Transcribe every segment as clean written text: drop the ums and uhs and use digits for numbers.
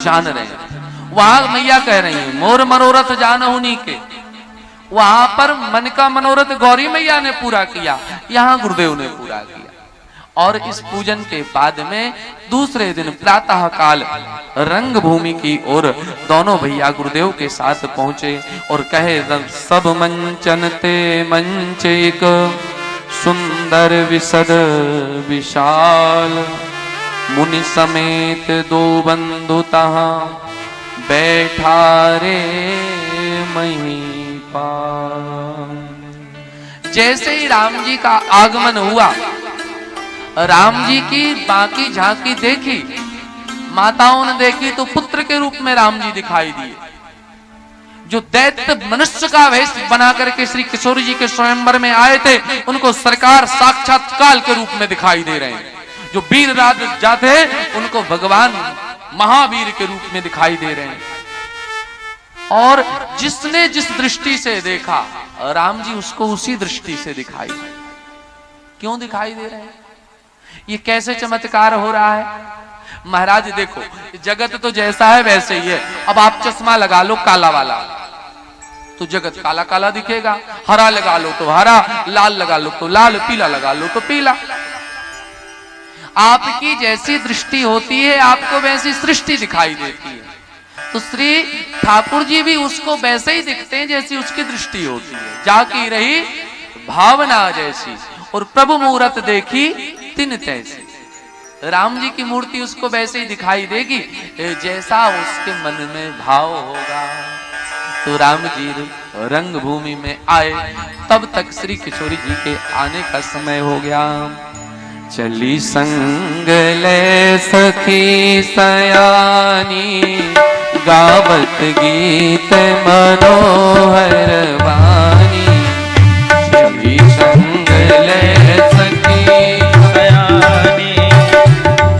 जान रहे हैं। वहां मैया कह रही है मोर मनोरथ जानहु नीके, वहां पर मन का मनोरथ गौरी मैया ने पूरा किया, यहाँ गुरुदेव ने पूरा किया। और इस पूजन के बाद में दूसरे दिन प्रातः काल रंग भूमि की ओर दोनों भैया गुरुदेव के साथ पहुंचे और कहे सब मंचन ते मंच एक सुंदर विशद विशाल, मुनि समेत दो बंधु तहां बैठा रे महिपाल। जैसे ही राम जी का आगमन हुआ, राम जी की बाकी झांकी देखी, माताओं ने देखी तो पुत्र के रूप में राम जी दिखाई दिए। जो दैत्य मनुष्य का वेश बना करके श्री किशोर जी के स्वयंवर में आए थे, उनको सरकार साक्षात काल के रूप में दिखाई दे रहे हैं। जो वीर राजा थे उनको भगवान महावीर के रूप में दिखाई दे रहे हैं। और जिसने जिस दृष्टि से देखा, राम जी उसको उसी दृष्टि से दिखाई। क्यों दिखाई दे रहे हैं? ये कैसे चमत्कार हो रहा है? महाराज देखो, जगत तो जैसा है वैसे ही है। अब आप चश्मा लगा लो काला वाला, तो जगत काला काला दिखेगा। हरा लगा लो तो हरा, लाल लगा लो तो लाल, पीला लगा लो तो पीला। आपकी जैसी दृष्टि होती है, आपको वैसी सृष्टि दिखाई देती है। तो श्री ठाकुर जी भी उसको वैसे ही दिखते हैं जैसी उसकी दृष्टि होती है। जाकी रही भावना जैसी, और प्रभु मूरत देखी तिन तैसी। राम जी की मूर्ति उसको वैसे ही दिखाई देगी जैसा उसके मन में भाव होगा। तो राम जी रंग भूमि में आए, तब तक श्री किशोरी जी के आने का समय हो गया। चली संग ले सखी सयानी, गावत गीत मनोहर वाणी। चली संग ले सखी सयानी,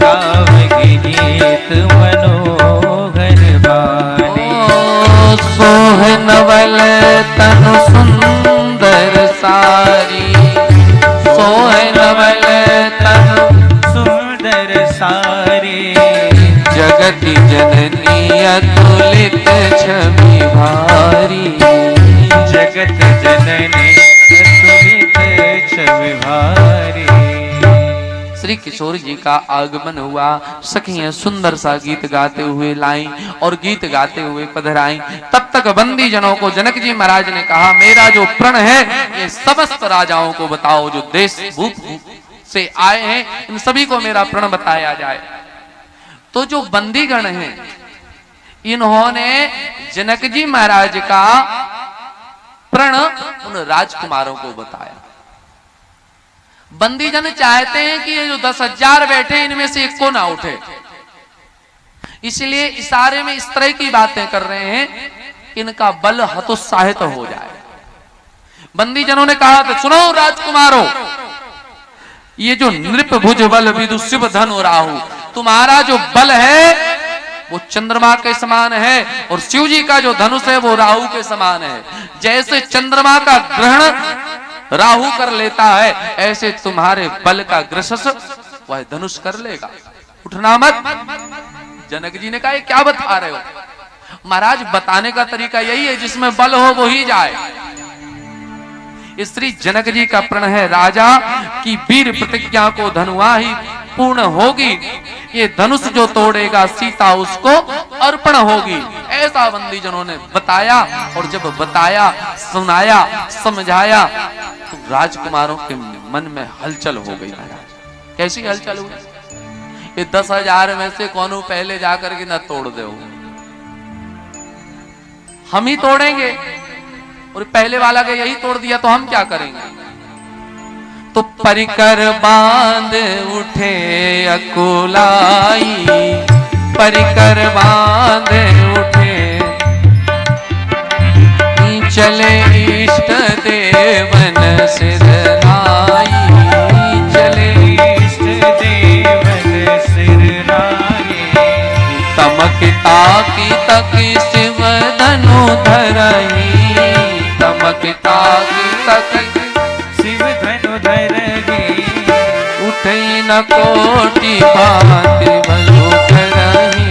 गावत गीत मनोहर वाणी। सोहनवल तनु सुंदर सारी, सोहनवल सुंदर सारे। जगति जननी अतुलित छवि भारी, जगत जननी अतुलित छवि भारी। श्री किशोर जी का आगमन हुआ। सखियां सुंदर सा गीत गाते हुए लाई और गीत गाते हुए पधराई। तब तक बंदी जनों को जनक जी महाराज ने कहा, मेरा जो प्रण है ये समस्त राजाओं को बताओ, जो देश भूप से आए हैं इन सभी को मेरा प्रण बताया जाए। तो जो बंदीगण हैं, इन्होंने जनक जी महाराज का प्रण उन राजकुमारों को बताया। बंदीजन चाहते हैं कि ये जो 10,000 बैठे इनमें से एक को ना उठे, इसलिए इशारे में इस तरह की बातें कर रहे हैं कि इनका बल हतोत्साहित हो जाए। बंदीजनों ने कहा तो सुनो राजकुमारों, ये जो नृप भुज बल विदु शिव धनु राहु, तुम्हारा जो बल है वो चंद्रमा के समान है, और शिव जी का जो धनुष है वो राहु के समान है। जैसे चंद्रमा का ग्रहण राहु कर लेता है, ऐसे तुम्हारे बल का ग्रसस वह धनुष कर लेगा। उठना मत। जनक जी ने कहा, क्या बता रहे हो? महाराज बताने का तरीका यही है, जिसमें बल हो वो ही जाए। श्री जनक जी का प्रण है, राजा की वीर प्रतिज्ञा को धनुआ ही पूर्ण होगी। ये धनुष जो तोड़ेगा सीता उसको अर्पण होगी। ऐसा बंदीजनों ने बताया, और जब बताया, सुनाया, समझाया, तो राजकुमारों के मन में हलचल हो गई। महाराज कैसी हलचल हुई? ये 10,000 में से कौन पहले जाकर के न तोड़ दे, हम ही तोड़ेंगे, और पहले वाला का यही तोड़ दिया तो हम क्या करेंगे? तो परिकर बांध उठे अकुलाई, परिकर बांध उठे चले इष्ट देवन सिरनाई, चले इष्ट देवन सिरनाई। तमकता की तक शिव धनु धरही, तमकता की तक शिव धनु धरही। उठई न कोटि भांति बलु करही,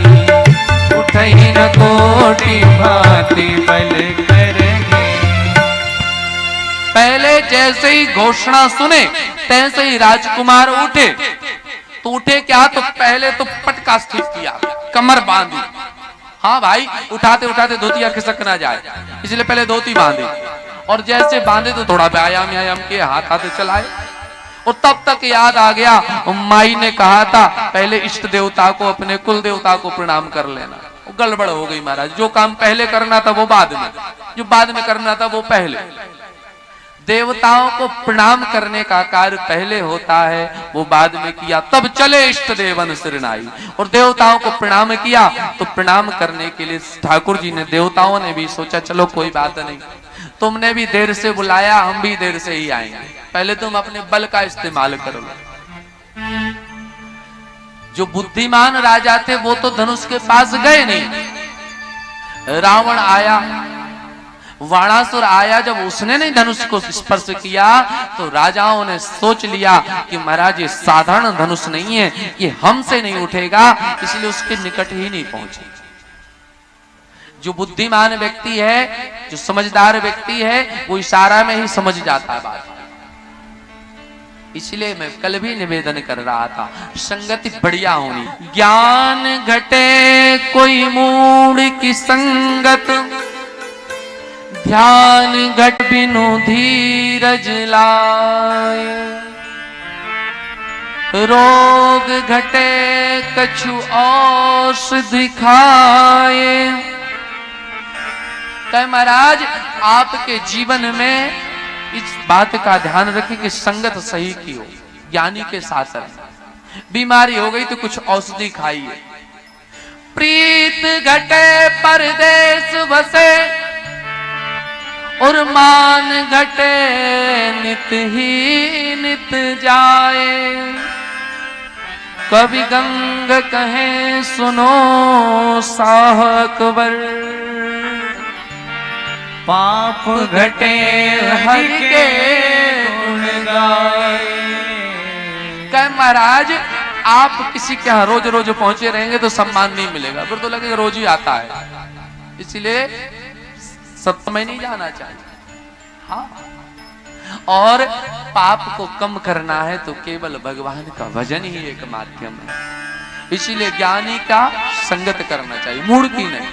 जैसे ही घोषणा सुने तैसे ही राजकुमार उठे। तो उठे क्या, तो पहले तो पटका स्थित किया, कमर बांधी। हाँ भाई, उठाते उठाते धोतिया खिसक ना जाए, इसलिए पहले धोती बांधी। और जैसे बांधे तो थोड़ा व्यायाम किए, हाथ हाथ चलाए। और तब तक याद आ गया, माई ने कहा था पहले इष्ट देवता को, अपने कुल देवता को प्रणाम कर लेना। गड़बड़ हो गई महाराज, जो काम पहले करना था वो बाद में, जो बाद में करना था वो पहले। देवताओं को प्रणाम करने का कार्य पहले होता है, वो बाद में किया। तब चले इष्ट देवन सिरनाई, और देवताओं को प्रणाम किया। तो प्रणाम करने के लिए ठाकुर जी ने, देवताओं ने भी सोचा चलो कोई बात नहीं, तुमने भी देर से बुलाया, हम भी देर से ही आएंगे, पहले तुम अपने बल का इस्तेमाल कर लो। जो बुद्धिमान राजा थे वो तो धनुष के पास गए नहीं। रावण आया, वाणासुर आया, जब उसने नहीं धनुष को स्पर्श किया तो राजाओं ने सोच लिया कि महाराज ये साधारण धनुष नहीं है, ये हमसे नहीं उठेगा, इसलिए उसके निकट ही नहीं पहुंचे। जो बुद्धिमान व्यक्ति है, जो समझदार व्यक्ति है, वो इशारा में ही समझ जाता है बात। इसलिए मैं कल भी निवेदन कर रहा था, संगति बढ़िया होनी। ज्ञान घटे कोई मूढ़ की संगत, ध्यान घट बिनु धीरज लाए। रोग घटे कछु औषधि खाए। कहे महाराज आपके जीवन में इस बात का ध्यान रखें कि संगत सही की हो, ज्ञानी के साथ रहे। बीमारी हो गई तो कुछ औषधि खाइए। प्रीत घटे परदेश बसे, और मान घटे नित ही नित जाए। कवि गंग कहे सुनो साह अकबर, पाप घटे हरि के गुण गाए। कहे महाराज आप किसी के यहाँ रोज रोज पहुंचे रहेंगे तो सम्मान नहीं मिलेगा, फिर तो लगेगा रोज ही आता है। इसलिए सत्य में नहीं जाना चाहिए। हाँ, और पाप को कम करना है तो केवल भगवान का भजन ही एक माध्यम है। इसीलिए ज्ञानी का संगत करना चाहिए, मूढ़ की नहीं।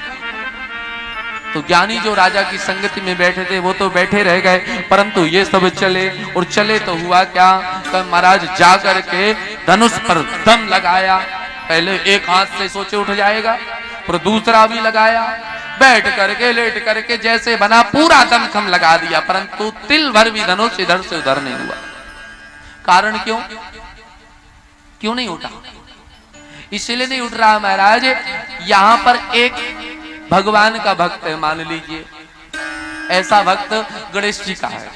तो ज्ञानी जो राजा की संगति में बैठे थे वो तो बैठे रह गए, परंतु ये सब चले। और चले तो हुआ क्या, तो महाराज जाकर के धनुष पर दम लगाया। पहले एक हाथ से सोचे उठ जाएगा, पर दूसरा भी लगाया। बैठ करके लेट करके जैसे बना पूरा दमखम लगा दिया, परंतु तिल भर भी धनुष इधर से उधर नहीं हुआ। कारण क्यों, क्यों नहीं उठा? इसलिए नहीं उठ रहा महाराज, यहां पर एक भगवान का भक्त है, मान लीजिए ऐसा भक्त गणेश जी का है,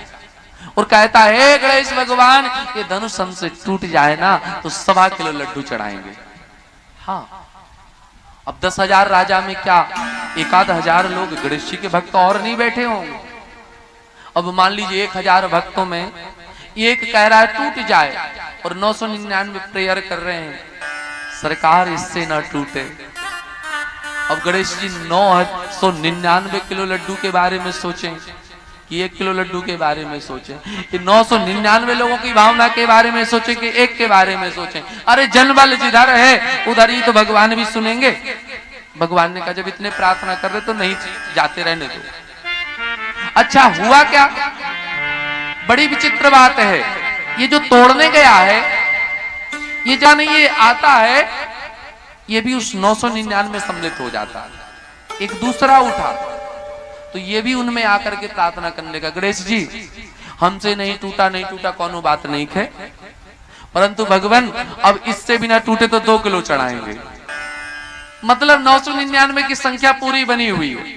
और कहता है गणेश भगवान ये धनुष हमसे टूट जाए ना तो 1.25 किलो लड्डू चढ़ाएंगे। हाँ, अब 10,000 राजा में क्या 1,000 लोग गणेश जी के भक्त और नहीं बैठे होंगे? अब मान लीजिए 1,000 भक्तों में एक कह रहा है टूट जाए, और 999 प्रेयर कर रहे हैं सरकार इससे ना टूटे। अब गणेश जी 999 किलो लड्डू के बारे में सोचें कि 1 किलो लड्डू के बारे में सोचें, कि 999 लोगों की भावना के बारे में सोचें कि एक के बारे में सोचें। अरे जनबल जिधर है उधर ही तो भगवान भी सुनेंगे। भगवान ने कहा जब इतने प्रार्थना कर रहे तो नहीं जाते रहने दो। अच्छा हुआ क्या, बड़ी विचित्र बात है, ये जो तोड़ने गया है ये जाने ये आता है, ये भी उस 999 में सम्मिलित हो जाता है। एक दूसरा उठा तो ये भी उनमें आकर के प्रार्थना करने लगा, गणेश जी हमसे नहीं टूटा कोनो बात नहीं है, परंतु भगवान अब इससे बिना टूटे तो 2 किलो चढ़ाएंगे। मतलब 999 की संख्या पूरी बनी हुई है।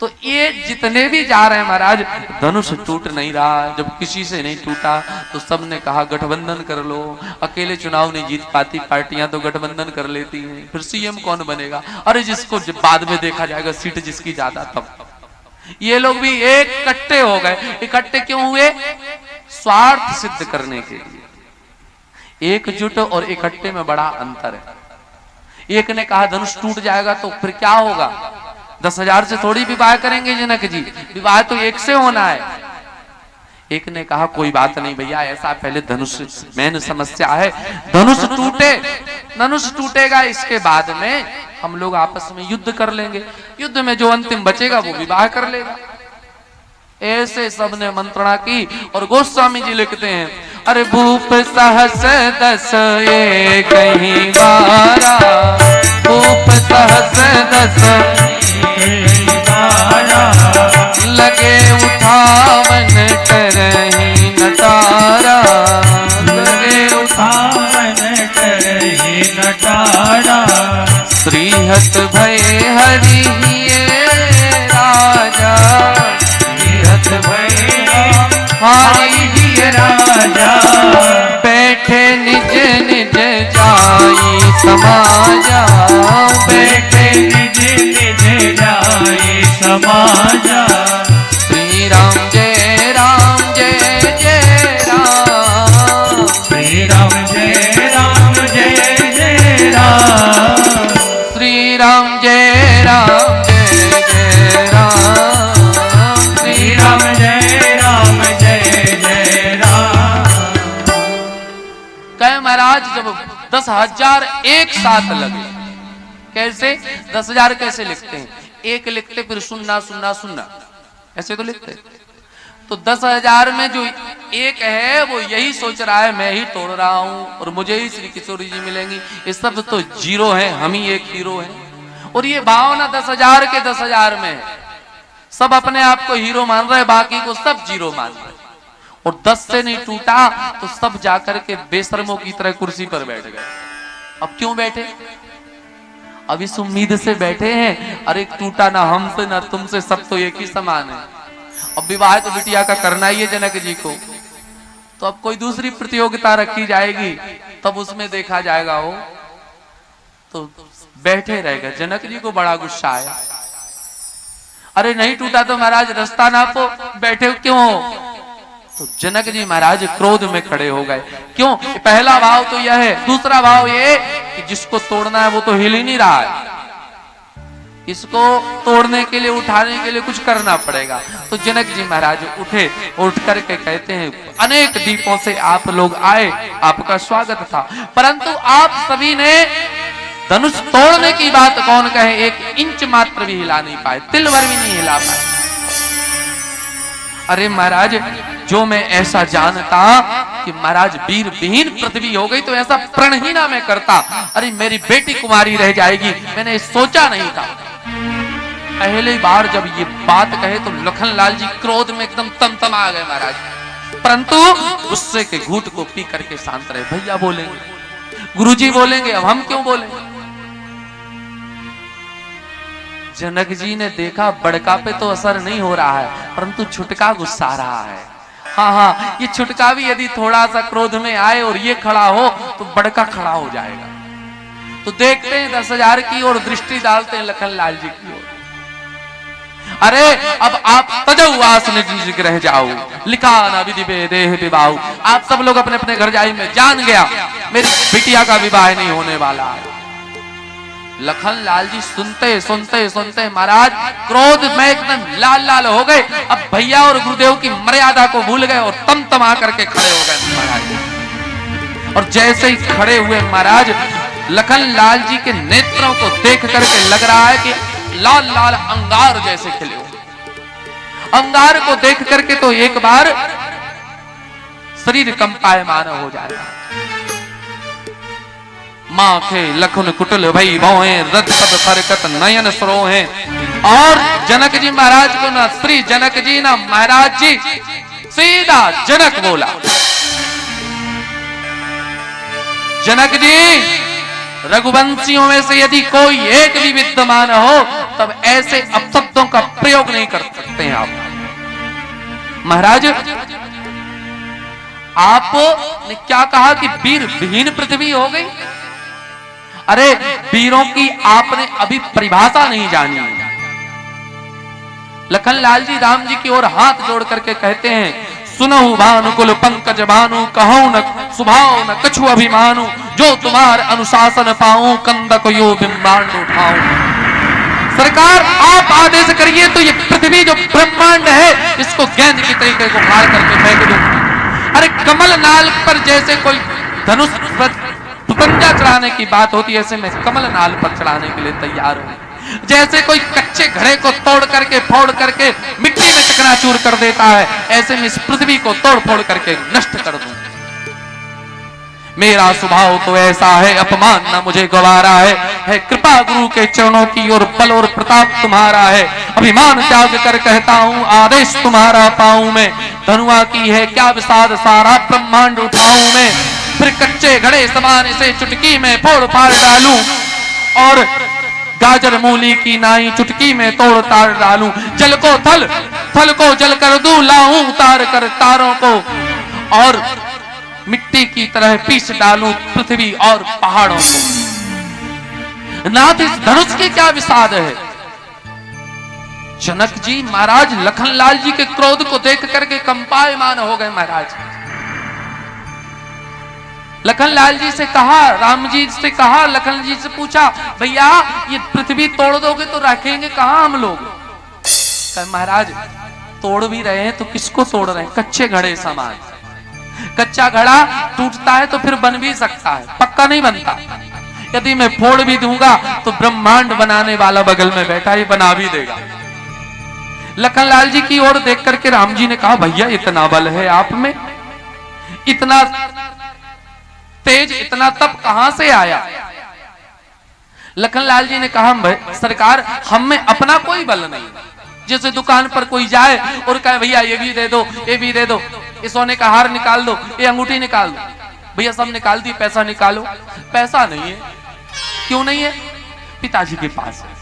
तो ये जितने भी जा रहे हैं महाराज, धनुष टूट नहीं रहा। जब किसी से नहीं टूटा तो सबने कहा गठबंधन कर लो। अकेले चुनाव नहीं जीत पाती पार्टियां तो गठबंधन कर लेती हैं, फिर सीएम कौन बनेगा? अरे जिसको बाद में देखा जाएगा, सीट जिसकी ज्यादा तब। ये लोग भी एक कट्टे हो गए। इकट्ठे क्यों हुए? स्वार्थ सिद्ध करने के लिए। एकजुट और इकट्ठे में बड़ा अंतर है। एक ने कहा धनुष टूट जाएगा तो फिर क्या होगा? 10,000 से थोड़ी विवाह करेंगे जनक जी, विवाह तो 1 से होना है। एक ने कहा कोई बात नहीं भैया, ऐसा पहले धनुष मेन समस्या है, धनुष टूटेगा, इसके बाद में हम लोग आपस में युद्ध कर लेंगे, युद्ध में जो अंतिम बचेगा वो विवाह कर लेगा। ऐसे सबने मंत्रणा की और गोस्वामी जी लिखते हैं, अरे भूप सहस दस ये कहीं मारा, भूप सहस दस लगे उठावन करही नटारा, लगे उठावन करही नटारा, श्रीहत भय हरि राजा, श्रीहत भय हरि राजा, बैठे निज निज जाई समाजा, बैठे निज निज जाई समाजा, श्री राम जय राम जय जय राम, श्री राम जय राम जय जय राम, श्री राम जय राम जय जय राम, श्री राम जय राम जय जय राम। कहे महाराज जब 10,000 एक साथ लगे, कैसे 10,000 कैसे लिखते हैं, एक लिखते फिर सुनना सुनना सुनना, ऐसे तो लिखते। तो 10,000 में जो एक है वो यही सोच रहा है मैं ही तोड़ रहा हूं और मुझे ही श्री किशोरी जी मिलेंगी, ये सब तो जीरो है, हम ही एक हीरो हैं। और ये भावना 10,000 के 10,000 में सब अपने आप को हीरो मान रहे, बाकी को सब जीरो मान रहे। और 10 से नहीं टूटा तो सब जाकर के बेशर्मों की तरह कुर्सी पर बैठ गए। अब क्यों बैठे? अब इस उम्मीद से बैठे हैं, अरे टूटा ना हमसे ना तुमसे, सब तो एक ही समान है। अब विवाह तो बिटिया का करना ही है जनक जी को, तो अब कोई दूसरी प्रतियोगिता रखी जाएगी, तब उसमें देखा जाएगा। वो तो बैठे रहेगा। जनक जी को बड़ा गुस्सा आया, अरे नहीं टूटा तो महाराज रास्ता नापो, बैठे क्यों हो? तो जनक जी महाराज क्रोध में खड़े हो गए। क्यों? पहला भाव तो यह है, दूसरा भाव ये कि जिसको तोड़ना है वो तो हिल ही नहीं रहा है, इसको तोड़ने के लिए उठाने के लिए कुछ करना पड़ेगा। तो जनक जी महाराज उठे, उठ करके कहते हैं अनेक दीपों से आप लोग आए, आपका स्वागत था, परंतु आप सभी ने धनुष तोड़ने की बात कौन कहे, 1 इंच मात्र भी हिला नहीं पाए, तिल भर भी नहीं हिला पाए। अरे महाराज जो मैं ऐसा जानता कि महाराज वीर विहीन पृथ्वी हो गई तो ऐसा प्रण ही ना मैं करता, अरे मेरी बेटी कुमारी रह जाएगी, मैंने सोचा नहीं था। पहली बार जब ये बात कहे तो लखनलाल जी क्रोध में एकदम तमतमा गए महाराज, परंतु गुस्से के घूंट को पी करके शांत रहे। भैया बोलेंगे, गुरुजी बोलेंगे, अब हम क्यों बोलेंगे? जनक जी ने देखा बड़का पे तो असर नहीं हो रहा है, परंतु छुटका गुस्सा रहा है। हाँ, ये छुटका भी यदि थोड़ा सा क्रोध में आए और ये खड़ा हो तो बड़का खड़ा हो जाएगा। तो देखते हैं 10,000 की ओर दृष्टि डालते हैं लखनलाल जी की ओर। अरे अब आप तजौवास निज रह जाओ, लिखा ना विधि देह विवाह, आप सब लोग अपने अपने घर जाइए, मैं जान गया मेरी बिटिया का विवाह नहीं होने वाला है। लखनलाल जी सुनते सुनते सुनते महाराज क्रोध में एकदम लाल लाल हो गए। अब भैया और गुरुदेव की मर्यादा को भूल गए और तमतमा करके खड़े हो गए महाराज। और जैसे ही खड़े हुए महाराज, लखनलाल जी के नेत्रों को देख करके लग रहा है कि लाल लाल अंगार जैसे खिले हुए। अंगार को देख करके तो एक बार शरीर कंपायमान हो जाएगा। माँ के लखन कुटल भई भौं, रथ सब फरकत नयन सरोहे। और जनक जी महाराज को ना श्री जनक जी ना महाराज जी, सीधा जनक बोला, जनक जी रघुवंशियों में से यदि कोई एक भी विद्यमान हो तब ऐसे अपशब्दों का प्रयोग नहीं कर सकते हैं आप। महाराज आपने क्या कहा कि वीर विहीन पृथ्वी हो गई? अरे वीरों की आपने अभी परिभाषा नहीं जानी। लखनलाल जी राम जी की ओर हाथ जोड़ करके कहते हैं, सुनहु भानुकुल पंकज भानु, कहूं न सुभाव न कछु अभिमानु, जो तुम्हार अनुशासन पाऊं, कंदक यो बिंबांड उठाऊं। सरकार आप आदेश करिए तो ये पृथ्वी जो ब्रह्मांड है इसको गेंद की तरीके को फाड़ करके फेंक दूं। अरे कमल नाल पर जैसे कोई धनुष पंजा चढ़ाने की बात होती है, ऐसे मैं कमल नाल पर चढ़ाने के लिए तैयार हूं। जैसे कोई कच्चे घड़े को तोड़ करके फोड़ करके मिट्टी में चकनाचूर कर देता है, ऐसे में इस पृथ्वी को तोड़ फोड़ करके नष्ट कर दूं। मेरा स्वभाव तो ऐसा है, अपमान न मुझे गवारा है कृपा गुरु के चरणों की और बल और प्रताप तुम्हारा है। अभिमान त्याग कर कहता हूं, आदेश तुम्हारा पाऊं मैं। धनुआ की है क्या विषाद, सारा ब्रह्मांड उठाऊं मैं। फिर कच्चे घड़े समान इसे चुटकी में फोड़ फाड़ डालूं, और गाजर मूली की नाई चुटकी में तोड़ ताड़ डालूं। जल को थल, थल को जल कर दूं, लाऊं उतार कर तारों को, और मिट्टी की तरह पीस डालूं पृथ्वी और पहाड़ों को। नाथ इस धनुष की क्या विषाद है। जनक जी महाराज लखनलाल जी के क्रोध को देख करके कंपायमान हो गए। महाराज लखनलाल जी से कहा, राम जी से कहा, लखन जी से पूछा, भैया ये पृथ्वी तोड़ दोगे तो रखेंगे कहां हम लोग। कहा महाराज तोड़ भी रहे हैं तो किसको तोड़ रहे हैं, कच्चे घड़े समान। कच्चा घड़ा टूटता है तो फिर बन भी सकता है, पक्का नहीं बनता। यदि मैं फोड़ भी दूंगा तो ब्रह्मांड बनाने वाला बगल में बैठा ही बना भी देगा। लखनलाल जी की ओर देख करके राम जी ने कहा, भैया इतना बल है आप में, इतना तेज, इतना तप कहां से आया। लखनलाल जी ने कहा, सरकार हम में अपना कोई बल नहीं। जैसे दुकान पर कोई जाए और कहे भैया ये भी दे दो, ये भी दे दो, ये सोने का हार निकाल दो, ये अंगूठी निकाल दो, भैया सब निकाल दी, पैसा निकालो। पैसा नहीं है। क्यों नहीं है, पिताजी के पास है।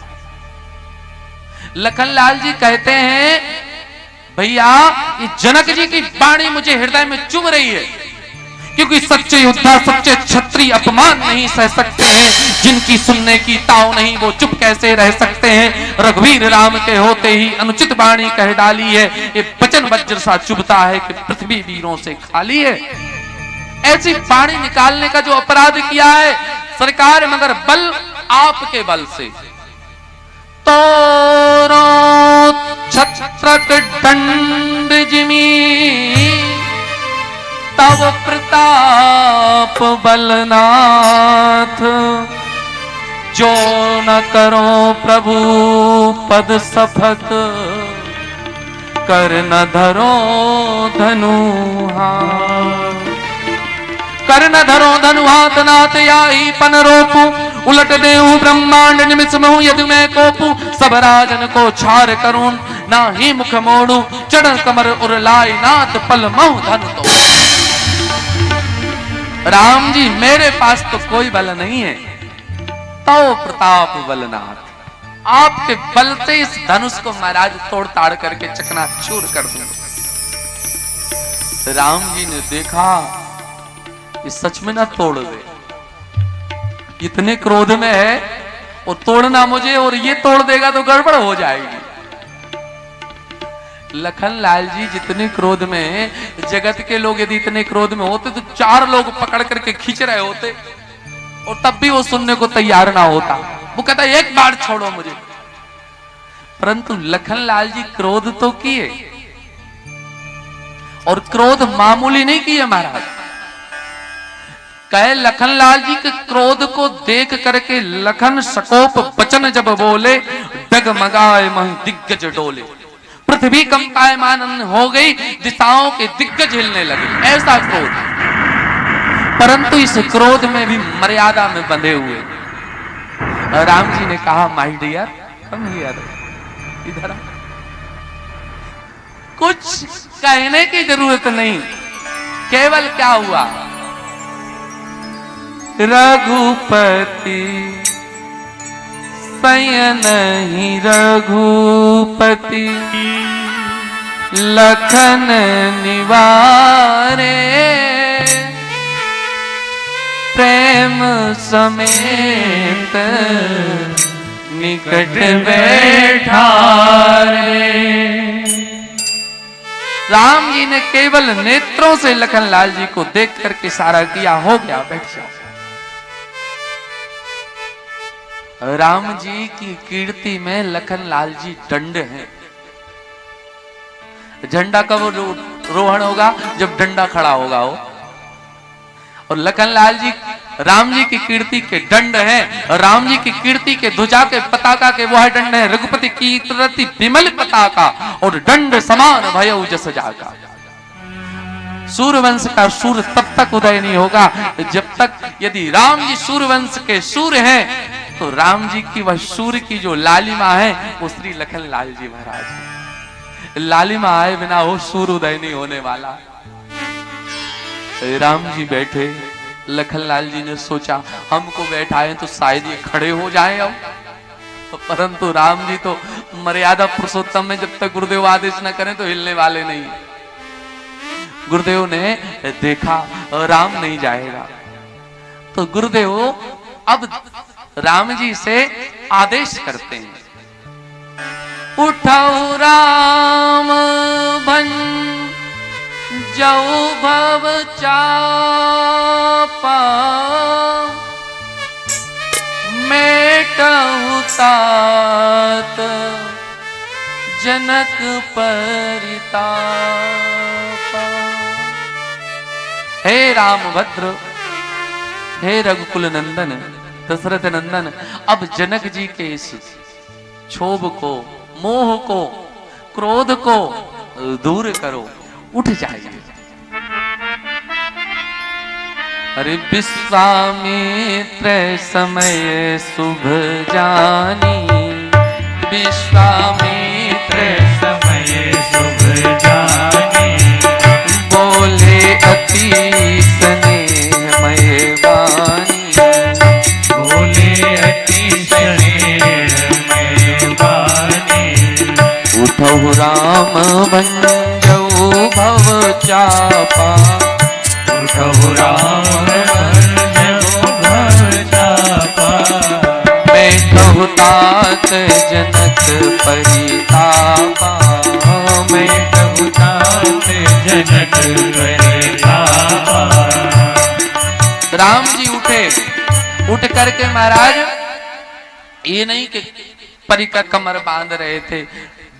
लखनलाल जी कहते हैं, भैया ये जनक जी की वाणी मुझे हृदय में चुभ रही है, क्योंकि सच्चे योद्धा सच्चे क्षत्रिय अपमान नहीं सह सकते हैं। जिनकी सुनने की ताव नहीं वो चुप कैसे रह सकते हैं। रघुवीर राम के होते ही अनुचित वाणी कह डाली है, ये वचन वज्र सा चुभता है कि पृथ्वी वीरों से खाली है। ऐसी वाणी निकालने का जो अपराध किया है सरकार, मगर बल आपके बल से। तोरो छत्रक दंड जिमी तव प्रताप बलनाथ, जो न करो प्रभु पद सफत, कर न धरो धनु हाथ। कर न धरो धनु हाथ नाथ याही पन रोपू, उलट देहूं ब्रह्मांड निमिष महू यदि मैं कोपू। सब राजन को छार करूं ना ही मुख मोड़ू, चढ़ कमर उरलाई नाथ पल महू धनु तो। राम जी मेरे पास तो कोई बल नहीं है, तो प्रताप बलनाथ आपके बल से इस धनुष को महाराज तोड़ ताड़ करके चकनाचूर कर दूंगा। राम जी ने देखा ये सच में ना तोड़ दे, इतने क्रोध में है, और तोड़ना मुझे और ये तोड़ देगा तो गड़बड़ हो जाएगी। लखनलाल जी जितने क्रोध में, जगत के लोग यदि इतने क्रोध में होते तो 4 लोग पकड़ करके खींच रहे होते, और तब भी वो सुनने को तैयार ना होता। वो कहता एक बार छोड़ो मुझे। परंतु लखनलाल जी क्रोध तो किए, और क्रोध मामूली नहीं किए महाराज। कहे लखनलाल जी के क्रोध को देख करके लखन सकोप वचन जब बोले, डगमगाए मह दिग्गज डोले। पृथ्वी कंपायमान हो गई, दिशाओं के दिग्गज हिलने लगे, ऐसा क्रोध। परंतु इस क्रोध में भी मर्यादा में बंधे हुए। राम जी ने कहा, माय डियर कम हियर, इधर आ। कुछ कहने की जरूरत नहीं, केवल क्या हुआ, रघुपति सयन ही रघुपति, लखन निवारे, प्रेम समेत निकट बैठारे। राम जी ने केवल नेत्रों से लखनलाल जी को देख करके इशारा किया, हो गया बैठ जाओ। राम जी की कीर्ति में लखन लाल जी दंड हैं। झंडा कब रोहण होगा? जब डंडा खड़ा होगा हो। और लखन लाल जी राम जी की कीर्ति के दंड हैं। राम जी की कीर्ति के ध्वजा के पताका के वह दंड है, रघुपति कीर्ति विमल पताका और दंड समान भयउ जस जाका। सूर्यवंश का सूर्य तब तक उदय नहीं होगा जब तक, यदि राम जी सूर्यवंश के सूर्य हैं तो राम जी की वह सूर्य की जो लालिमा है वो श्री लखन लाल जी महाराज है। लालिमा आए बिना वो सूर्य उदय नहीं होने वाला। राम जी बैठे, लखन लाल जी ने सोचा हमको बैठाए तो शायद ये खड़े हो जाएं अब, परंतु राम जी तो मर्यादा पुरुषोत्तम में जब तक गुरुदेव आदेश न करें तो हिलने वाले नहीं। गुरुदेव ने देखा राम नहीं जाएगा तो गुरुदेव अब राम जी से आदेश करते हैं, उठाओ राम भन जऊ भव चापा, मेटहु तात जनक परितापा। हे रामभद्र, हे रघुकुल नंदन, दशरथ नंदन, अब जनक जी के इस क्षोभ को, मोह को, क्रोध को दूर करो, उठ जाइए। अरे विश्वामित्र समय शुभ जानी, विश्वामित्र समय शुभ जानी, बोले अति स्नेहमय वाणी, बोले अति स्नेहमय वाणी। उठौ राम भंजऊ भव चापा, उठौ राम भंजऊ भव चापा, बैठहु तात जनक परितापा, बैठहु तात जनक परितापा। राम जी उठे, उठ करके महाराज ये नहीं कि परी का कमर बांध रहे थे,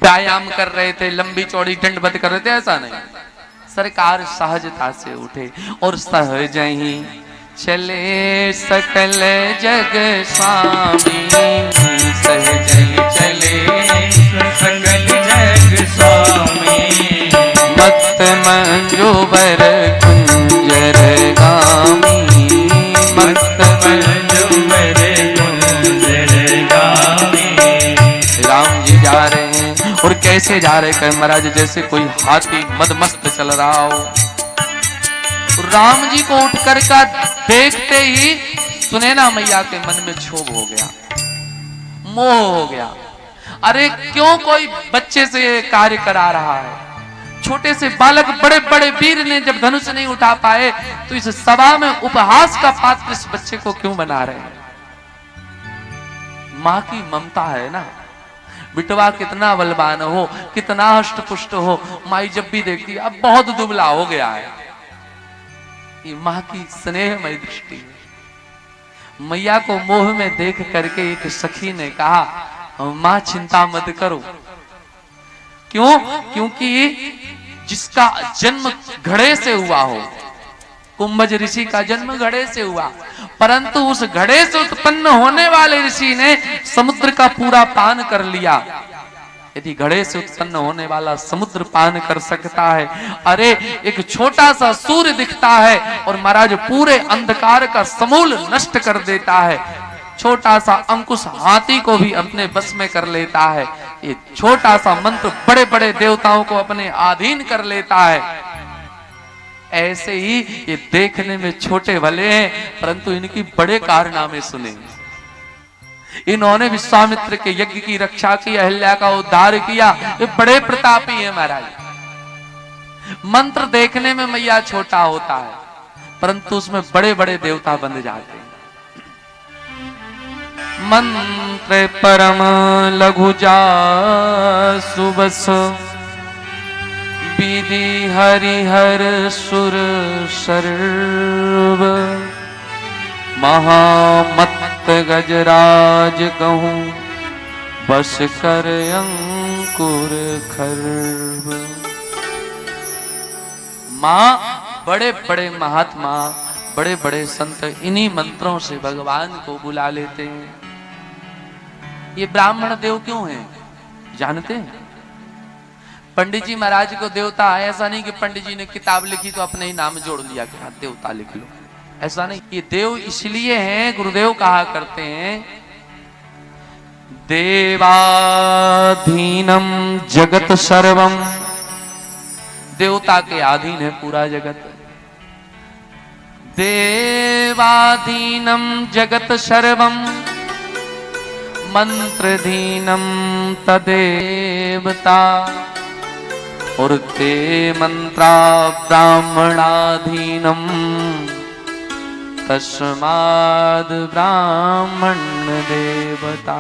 व्यायाम कर रहे थे, लंबी चौड़ी दंडवत कर रहे थे, ऐसा नहीं। सरकार सहजता से उठे और सहज ही चले सकल जग स्वामी, सहज ही चले सकल जग स्वामी। मत मंजूबर कुंजर गामी, मत मंजूबर कुंजर गामी। राम जी जा रहे हैं और कैसे जा रहे हैं महाराज, जैसे कोई हाथी मदमस्त चल रहा हो। राम जी को उठ कर का देखते ही सुनैना मैया के मन में क्षोभ हो गया, मोह हो गया। अरे क्यों कोई बच्चे से ये कार्य करा रहा है? छोटे से बालक बड़े बड़े वीर ने जब धनुष नहीं उठा पाए तो इस सभा में उपहास का पात्र इस बच्चे को क्यों बना रहे हैं? मां की ममता है ना, बिटवा कितना बलवान हो, कितना हष्ट पुष्ट हो, माई जब भी देखती है अब बहुत दुबला हो गया है। ये मां की स्नेहमय दृष्टि है। मैया को मोह में देख करके एक सखी ने कहा मां चिंता मत करो। क्यों? क्योंकि जिसका जन्म घड़े से हुआ हो, कुंभज ऋषि का जन्म घड़े से हुआ, परंतु उस घड़े से उत्पन्न होने वाले ऋषि ने समुद्र का पूरा पान कर लिया। यदि घड़े से उत्पन्न होने वाला समुद्र पान कर सकता है, अरे एक छोटा सा सूर्य दिखता है और महाराज पूरे अंधकार का समूल नष्ट कर देता है। छोटा सा अंकुश हाथी को भी अपने बस में कर लेता है। ये छोटा सा मंत्र बड़े बड़े देवताओं को अपने अधीन कर लेता है। ऐसे ही ये देखने में छोटे भले हैं परंतु इनकी बड़े कारनामे सुने। इन्होंने विश्वामित्र के यज्ञ की रक्षा की, अहिल्या का उद्धार किया, ये बड़े प्रतापी है महाराज। मंत्र देखने में मैया छोटा होता है परंतु उसमें बड़े बड़े देवता बन जाते हैं। मंत्र परम लघु जा सुबस, विधि हरिहर सुर सर्व, महामत्त गजराज कहूं बस कर अंकुर खर्व। मां बड़े बड़े महात्मा, बड़े बड़े संत इन्हीं मंत्रों से भगवान को बुला लेते हैं। ये ब्राह्मण देव क्यों हैं जानते हैं? पंडित जी महाराज को देवता है, ऐसा नहीं कि पंडित जी ने किताब लिखी तो अपने ही नाम जोड़ लिया कि हाँ देवता लिख लो, ऐसा नहीं। ये देव इसलिए हैं, गुरुदेव कहा करते हैं देवाधीनम जगत सर्वम, देवता के अधीन है पूरा जगत। देवाधीनम जगत सर्वम मंत्रधीनम तदेवता, और ते मंत्रा ब्राह्मणाधीनम तस्माद ब्राह्मण देवता।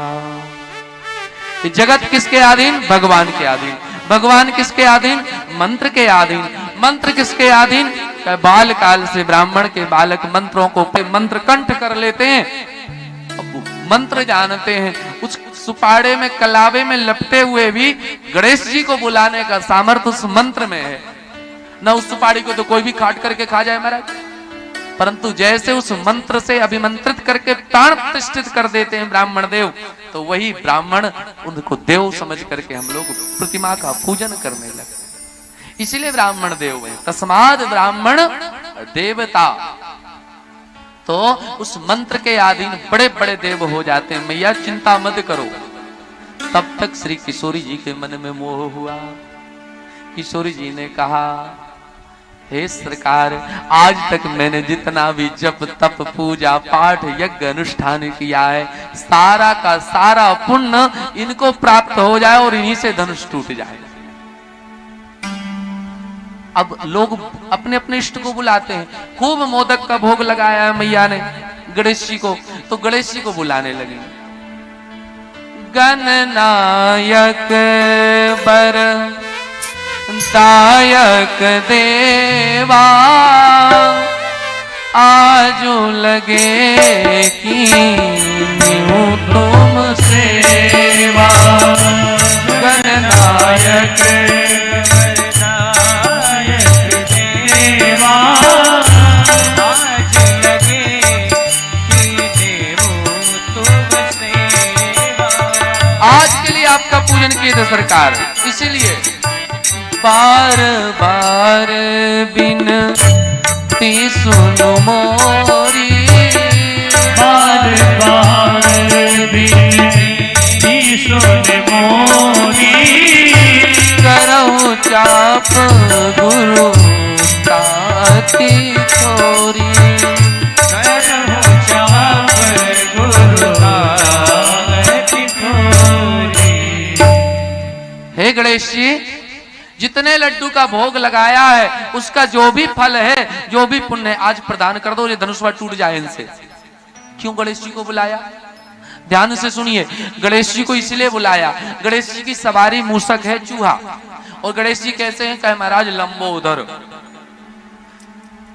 ये जगत किसके अधीन? भगवान के अधीन। भगवान किसके अधीन? मंत्र के अधीन। मंत्र किसके अधीन? बाल काल से ब्राह्मण के बालक मंत्रों को मंत्र कंठ कर लेते हैं, मंत्र जानते हैं। उस सुपाड़े में कलावे में लपटे हुए भी गणेश जी को बुलाने का सामर्थ्य उस मंत्र में है। न उस सुपाड़ी को तो कोई भी काट करके खा जाए महाराज, परंतु जैसे उस मंत्र से अभिमंत्रित करके प्राण प्रतिष्ठित कर देते हैं ब्राह्मण देव, तो वही ब्राह्मण उनको देव समझ करके हम लोग प्रतिमा का पूजन करने लगते, इसलिए ब्राह्मण देव है। तस्माद ब्राह्मण देवता। तो उस मंत्र के अधीन बड़े बड़े देव हो जाते हैं। मैया चिंता मत करो। तब तक श्री किशोरी जी के मन में मोह हुआ। किशोरी जी ने कहा, हे सरकार, आज तक मैंने जितना भी जप तप पूजा पाठ यज्ञ अनुष्ठान किया है, सारा का सारा पुण्य इनको प्राप्त हो जाए और इन्हीं से धनुष टूट जाए। अब लोग अपने अपने इष्ट को बुलाते हैं। खूब मोदक का भोग लगाया है मैया ने गणेश जी को, तो गणेश जी को बुलाने लगे। गणनायक बर दायक देवा, आजू लगे कि तुम सेवा। गणनायक आपका पूजन किए थे सरकार, इसीलिए बार बार बिनती सुनो मोरी, बार बार बिनती सुनो मोरी। करहु चाप गुरु ताती छोरी, करहु चाप गुरु ताती छोरी। हे गणेश जी, जितने लड्डू का भोग लगाया है उसका जो भी फल है, जो भी पुण्य है, आज प्रदान कर दो, ये धनुष टूट जाए इनसे। क्यों गणेश जी को बुलाया? ध्यान से सुनिए। गणेश जी को इसलिए बुलाया, गणेश जी की सवारी मूसक है चूहा, और गणेश जी कैसे हैं? कहे महाराज लंबोदर,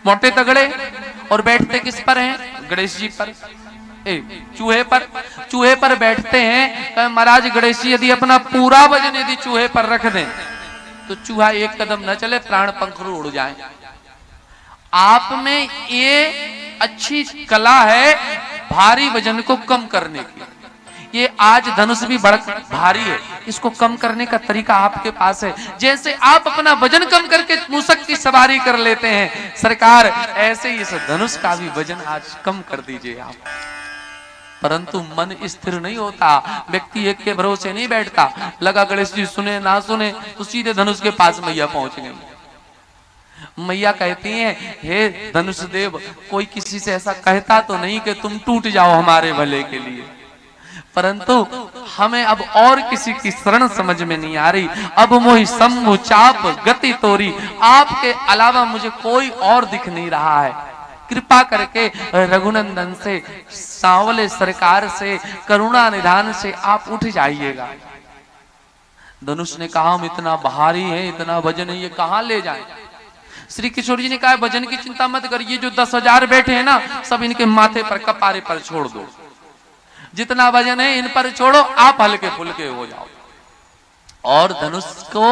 मोटे तगड़े, और बैठते किस पर हैं? गणेश जी पर, चूहे पर। चूहे पर बैठते हैं। कहे महाराज गणेश जी यदि अपना पूरा वजन यदि चूहे पर रख दें तो चूहा एक कदम न चले, प्राण पंखुड़ उड़ जाए। आप में ये अच्छी कला है भारी वजन को कम करने की। ये आज धनुष भी बड़ा भारी है, इसको कम करने का तरीका आपके पास है। जैसे आप अपना वजन कम करके मूसक की सवारी कर लेते हैं सरकार, ऐसे ही इस धनुष का भी वजन आज कम कर दीजिए आप। परंतु मन स्थिर नहीं होता, व्यक्ति एक के भरोसे नहीं बैठता। लगा गणेश जी सुने ना सुने, तो सीधे धनुष के पास मैया पहुंच गई। मैया कहती हैं, हे धनुष देव, कोई किसी से ऐसा कहता तो नहीं कि तुम टूट जाओ हमारे भले के लिए, परंतु हमें अब और किसी की शरण समझ में नहीं आ रही। अब मोहि शंभु चाप गति तोरी, आपके अलावा मुझे कोई और दिख नहीं रहा है। कृपा करके रघुनंदन से, सांवले सरकार से, करुणा निधान से आप उठ जाइएगा। धनुष ने कहा, हम इतना भारी है, इतना वजन है, ये कहां ले जाएं? श्री किशोर जी ने कहा भजन की चिंता मत करिए, जो 10,000 बैठे हैं ना सब इनके माथे पर कपारे पर छोड़ दो, जितना वजन है इन पर छोड़ो, आप हल्के फुल्के हो जाओ। और धनुष को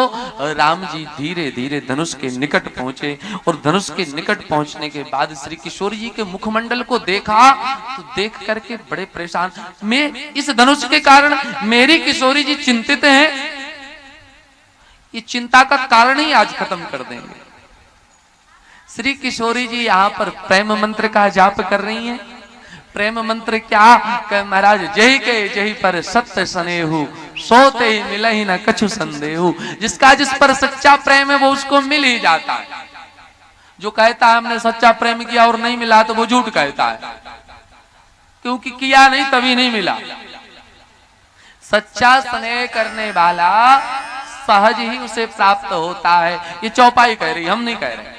राम जी धीरे धीरे धनुष के निकट पहुंचे और धनुष के निकट पहुंचने के बाद श्री किशोर जी के मुखमंडल को देखा तो देख करके बड़े परेशान, मैं इस धनुष के कारण मेरी किशोरी जी चिंतित हैं, ये चिंता का कारण ही आज खत्म कर देंगे। श्री किशोरी जी यहाँ पर प्रेम मंत्र का जाप कर रही हैं। प्रेम मंत्र क्या कह महाराज, जही के जही पर सत्य स्नेहु सोते ही मिले ही न कछु संदेहु। जिसका जिस पर सच्चा प्रेम है वो उसको मिल ही जाता है। जो कहता है हमने सच्चा प्रेम किया और नहीं मिला तो वो झूठ कहता है, क्योंकि किया नहीं तभी नहीं मिला। सच्चा स्नेह करने वाला सहज ही उसे प्राप्त होता है। ये चौपाई कह रही, हम नहीं कह रहे।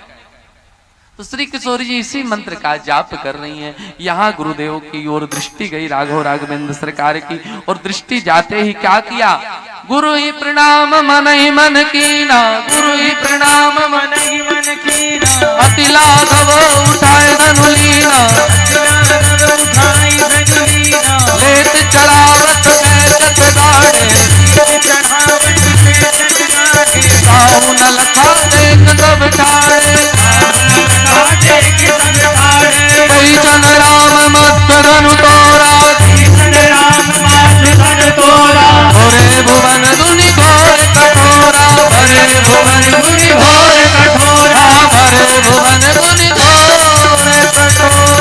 तो श्री किशोरी जी इसी मंत्र का जाप कर रही हैं। यहाँ गुरुदेव की ओर दृष्टि गई राघव राघवेंद्र सरकार की, और दृष्टि जाते ही क्या किया, गुरु ही प्रणाम मन ही मन कीना, गुरु ही प्रणाम मन ही मन कीना, अति लाघव उठाए धनुलीना, लेत चढ़ावत बैठक दाढ़े, साहु न लखा देख सब ठाड़े, कई जन राम मत धनु तोरा, भोरे भुवन दुनि घोर कठोरा, भरे भुवन दुनि घोर कठोरा, भरे भुवन दुनि घोर कठोरा।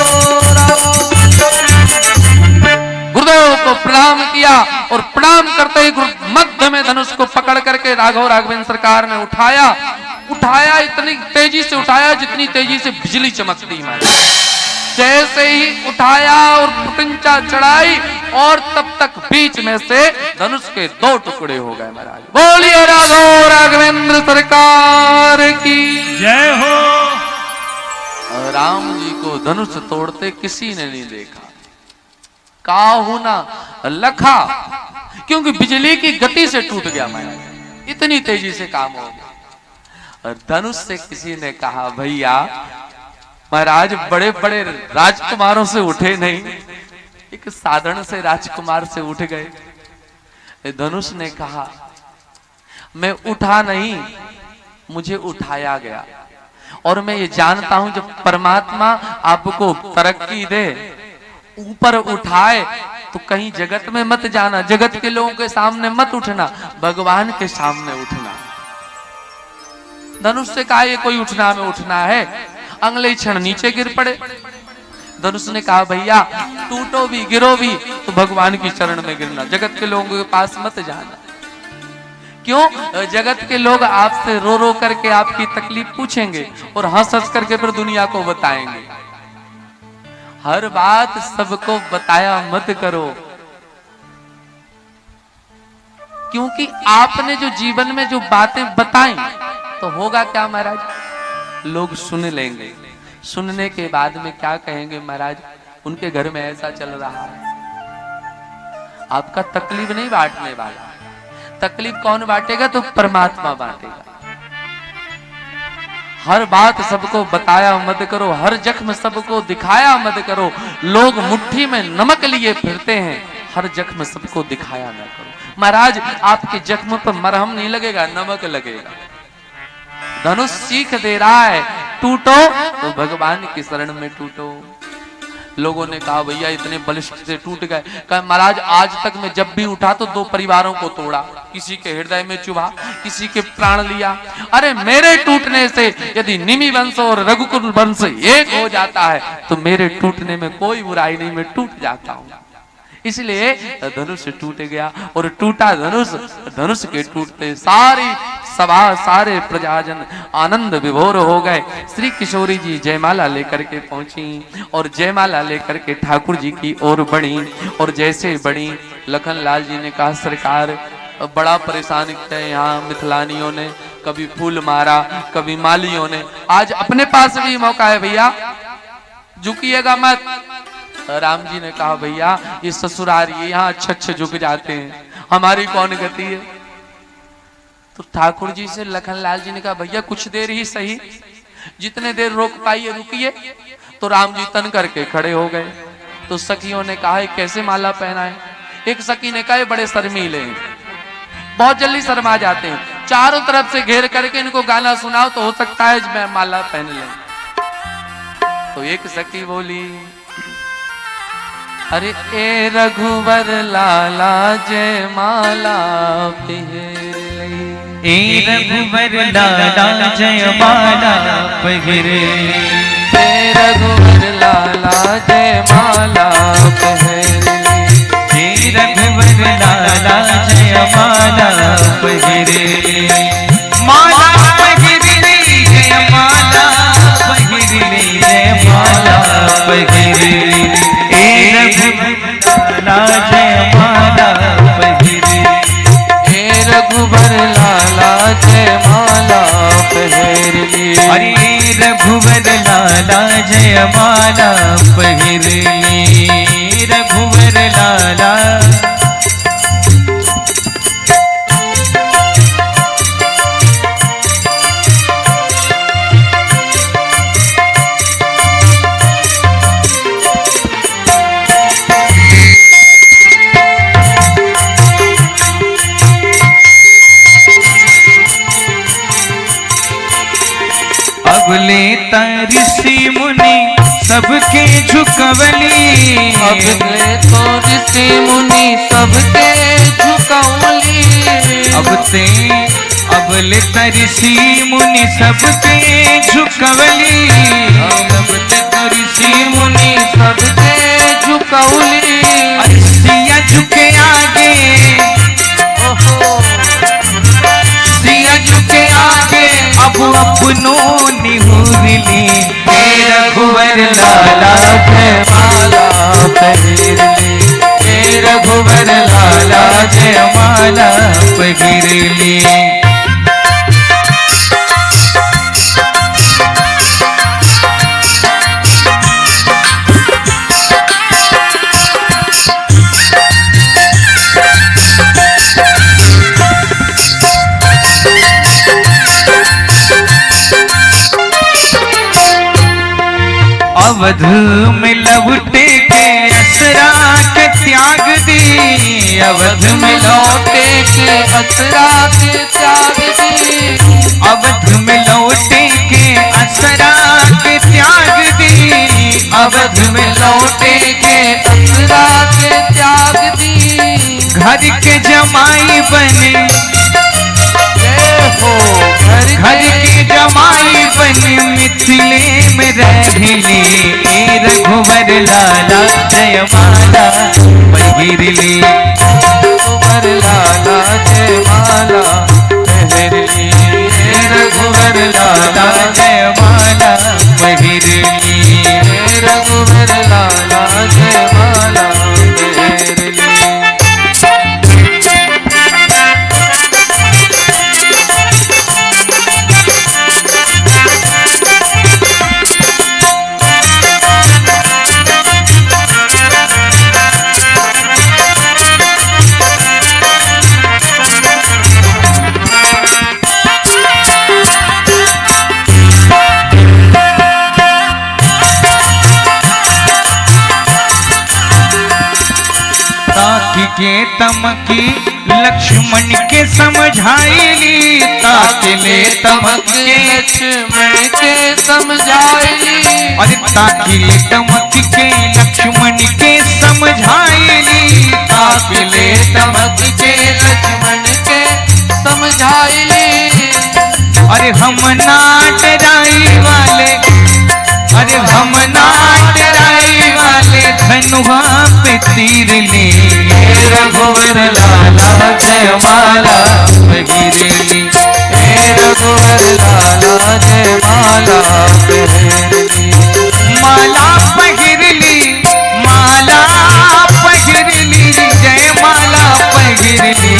गुरुदेव को प्रणाम किया और प्रणाम करते ही मध्य में धनुष को पकड़ करके राघव राघवेंद्र सरकार ने उठाया। उठाया इतनी तेजी से उठाया जितनी तेजी से बिजली चमकती है। जैसे ही उठाया और पुटिंचा चढ़ाई और तब तक बीच में से धनुष के 2 टुकड़े हो गए। महाराज बोलिए राघव राघवेंद्र सरकार की जय हो। राम जी को धनुष तोड़ते किसी ने नहीं देखा, काहू ना लखा, क्योंकि बिजली की गति से टूट गया। महाराज इतनी तेजी से काम हो गया। और धनुष से किसी ने कहा भैया महाराज बड़े बड़े राजकुमारों से उठे नहीं, एक साधारण से राजकुमार से उठ गए। धनुष ने कहा मैं उठा नहीं, मुझे उठाया गया, और मैं ये जानता हूं जब परमात्मा आपको तरक्की दे, ऊपर उठाए तो कहीं जगत में मत जाना, जगत के लोगों के सामने मत उठना, भगवान के सामने उठना। धनुष से कहा ये कोई उठना में उठना है, अगले क्षण नीचे गिर पड़े। धनुष ने कहा भैया टूटो भी गिरो भी तो भगवान की चरण में गिरना, जगत के लोगों के पास मत जाना। क्यों? जगत के लोग आपसे रो रो करके आपकी तकलीफ पूछेंगे और हंस हंस करके फिर दुनिया को बताएंगे। हर बात सबको बताया मत करो, क्योंकि आपने जो जीवन में जो बातें बताई तो होगा क्या महाराज, लोग सुन लेंगे। सुनने के बाद में क्या कहेंगे, महाराज उनके घर में ऐसा चल रहा है। आपका तकलीफ नहीं बांटने वाला, तकलीफ कौन बांटेगा तो परमात्मा बांटेगा। हर बात सबको बताया मत करो, हर जख्म सबको दिखाया मत करो। लोग मुट्ठी में नमक लिए फिरते हैं, हर जख्म सबको दिखाया ना करो। महाराज आपके जख्म पर मरहम नहीं लगेगा, नमक लगेगा। धनुष सीख दे रहा है, टूटो तो भगवान की शरण में टूटो। लोगों ने कहा भैया इतने बलिष्ठ से टूट गए। कहा महाराज आज तक मैं जब भी उठा तो 2 परिवारों को तोड़ा, किसी के हृदय में चुभा, किसी के प्राण लिया। अरे मेरे टूटने से यदि निमि वंश और रघुकुल वंश एक हो जाता है तो मेरे टूटने में कोई बुराई नहीं, मैं टूट जाता हूं। इसलिए धनुष टूट गया और टूटा धनुष, धनुष के टूटते सारी सभा सारे प्रजाजन आनंद विभोर हो गए। श्री किशोरी जी जयमाला लेकर के पहुंची और जयमाला लेकर के ठाकुर जी की ओर बढ़ी। और जैसे बढ़ी लखन लाल जी ने कहा सरकार बड़ा परेशान किया यहाँ मिथिलानियों ने, कभी फूल मारा कभी मालियों ने, आज अपने पास भी मौका है भैया, झुकिएगा मत। राम जी ने कहा भैया ये ससुराल ये यहाँ अच्छे झुक जाते हैं, हमारी कौन गति है। तो ठाकुर जी से लखन लाल जी ने कहा भैया कुछ देर ही सही, जितने देर रोक पाइए रुकिए। तो राम जी तन करके खड़े हो गए। तो सखियों ने कहा कैसे माला पहनाए। एक सखी ने कहा बड़े शर्मीले हैं, बहुत जल्दी शर्मा जाते हैं, चारों तरफ से घेर करके इनको गाना सुनाओ तो हो सकता है मैं माला पहन ले। तो एक सखी बोली अरे ए रघुवर लाला जय माला पहन ले, ए रघुवर लाला जय माला पहन ले, ए रघुवर लाला जय माला पहन ले, हे रघुवर लाला जय माला पहन ले, माला पहन ले जय माला पहन ले, जय माला पहन ले, हे रघुवर लाला जय माला पहन ले, हे रघुवर लाला जय माला पहन ले, अरे रघुवर लाला जय माला पहन ले, रघुवर लाला। अब लेता ऋषि मुनि सबके झुकवली, अब ले तो ऋषि मुनि सबके झुकवली, अब लेता ऋषि मुनि सबके झुकवली, अब ले तो ऋषि मुनि सबके झुकवली, सिया झुके आगे, सिया झुके आगे, अब अपनों निहुरली, हे रघुवर लाला जय माला पहन ले, हे रघुवर लाला जय माला पहन ले। अवध में लौटे के असरा के त्याग दी, अवध में लौटे के असरा के त्याग दी, अवध में लौटे के असरा के त्याग दी, अवध में लौटे के असरा के त्याग दी, घर के जमाई बने, घर के जमाई बने मिथिले में रहली, ए रघुवर लाला जय माला पहन ले, रघुवर लाला जय माला पहन ले, रघुवर लाला जय माला पहन ले, रघुवर लाला जय माला पहन ले। के तमकी लक्ष्मण के समझाई, ताकले तमक के लक्ष्मण के समझाई, और ताकले तमक के लक्ष्मण के समझाई, ताकले तमक के लक्ष्मण के समझाई, अरे हम ना डराई वाले, अरे हम ना डराई वाले, धनुहा पे तीर ले, रघुवर लाला जय माला पहन ले, रघुवर लाला जय माला पहन ले, माला पहन ली, माला पहन ली, जय माला पहन ली,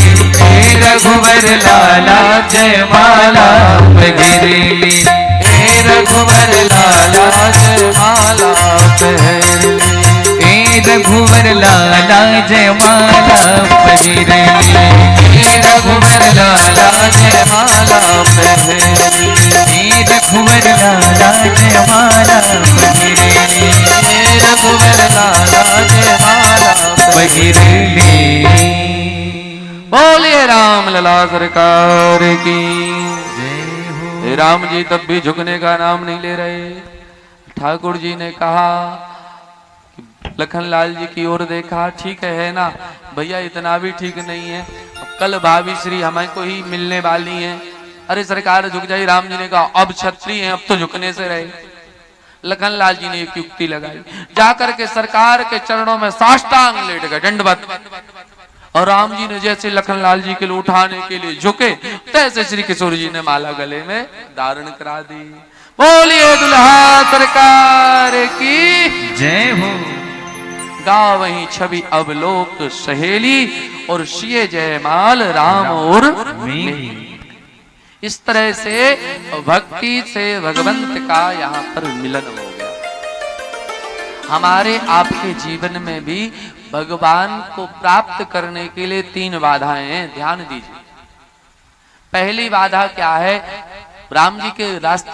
रघुवर लाला जय माला पहन ली, रघुवर लाला जय माला पहन ले, रघुवर लाला जय माला पहन ले, रघुवर लाला जय माला पहन ले, रघुवर लाला राम लला सरकार की। जय हो। राम जी तब भी झुकने का नाम नहीं ले रहे। ठाकुर जी ने कहा, लखनलाल जी की ओर देखा, ठीक है ना भैया, इतना भी ठीक नहीं है, कल भाभी श्री हमें को ही मिलने वाली हैं। अरे सरकार झुक जाइए। राम जी ने कहा अब क्षत्रिय हैं, अब तो झुकने से रहे। लखनलाल जी ने एक युक्ति लगाई, जाकर के सरकार के चरणों में साष्टांग लेट गए, दंडवत। और राम जी ने जैसे लखनलाल जी के लिए उठाने के लिए झुके, तैसे श्री किशोर जी ने माला गले में धारण करा दी। बोलिए दुल्हा सरकार की जय हो। गा वही छवि अवलोक सहेली, और शिये जयमाल राम और मेरी। इस तरह से भक्ति से भगवंत का यहाँ पर मिलन हो गया। हमारे आपके जीवन में भी भगवान को प्राप्त करने के लिए 3 बाधाएं हैं, ध्यान दीजिए। पहली बाधा क्या है? राम जी के रास्ते